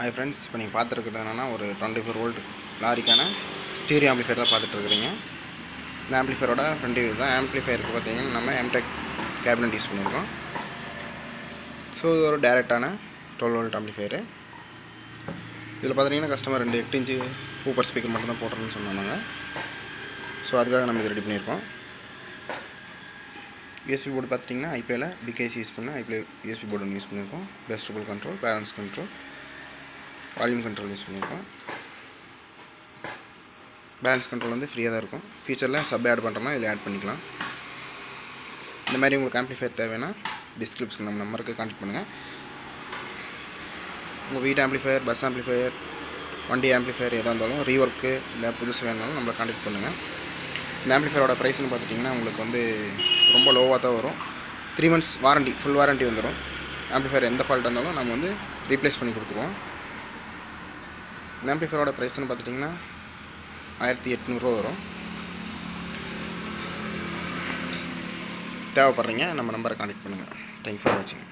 Hi friends, இப்போ நீங்கள் பார்த்துருக்குறது என்னென்னா ஒரு 24 வோல்ட் லாரிக்கான ஸ்டீரியோ ஆம்பிளிஃபையர் தான் பார்த்துட்ருக்குறீங்க. இந்த ஆம்பிளிஃபையரோட ஃப்ரண்ட் வியூ தான். ஆம்பிளிஃபையருக்கு பார்த்தீங்கன்னா நம்ம எம்டெக் கேபினட் யூஸ் பண்ணியிருக்கோம். ஸோ இது ஒரு டேரெக்டான 12 வோல்ட் ஆம்பிளிஃபையரு. இதில் பார்த்தீங்கன்னா கஸ்டமர் 2 8 இன்ச்சு சூப்பர் ஸ்பீக்கர் மட்டும் தான் போடுறோன்னு சொன்னாங்க. ஸோ அதுக்காக நம்ம இது ரெடி பண்ணியிருக்கோம். யூஎஸ்பி போர்டு பார்த்துட்டிங்கன்னா ஐப்ளேயில் பிகேசி யூஸ் பண்ண ஐப்ளே யூஎஸ்பி போர்டு ஒன்று யூஸ் பண்ணியிருக்கோம். Adjustable control, balance control, volume control use பண்ணியிருக்கோம். பேலன்ஸ் கண்ட்ரோல் வந்து ஃப்ரீயாக தான் இருக்கும். ஃபியூச்சரில் சப் ஆட் பண்ணுறோம்னா இதில் ஆட் பண்ணிக்கலாம். இந்த மாதிரி உங்களுக்கு ஆம்பிளிஃபையர் தேவைன்னா டிஸ்கிரிப்ஷன் நம்ம நம்பருக்கு கான்டெக்ட் பண்ணுங்கள். உங்கள் வீட்டு ஆம்பிளிஃபையர், பஸ் ஆம்பிளிஃபையர், வண்டி ஆம்பிளிஃபையர் எதாக இருந்தாலும் ரீஒர்க்கு இல்லை புதுசு வேணுனாலும் நம்மளை கான்டெக்ட் பண்ணுங்கள். இந்த ஆம்பிளிஃபையரோட ப்ரைஸ்னு பார்த்துட்டிங்கன்னா உங்களுக்கு வந்து ரொம்ப லோவாக தான் வரும். 3 months வாரண்டி, ஃபுல் வாரண்டி வந்துடும். ஆம்பிளிஃபையர் எந்த ஃபால்ட் இருந்தாலும் நம்ம வந்து ரீப்ளேஸ் பண்ணி கொடுத்துருவோம். இந்த ஆம்பிளிஃபையரோட ப்ரைஸ்னு பார்த்துட்டிங்கன்னா 1800 ரூபா வரும். தேவைப்படுறீங்க நம்ம நம்பரை கான்டெக்ட் பண்ணுங்கள். தேங்க்ஸ் ஃபார் வாட்சிங்.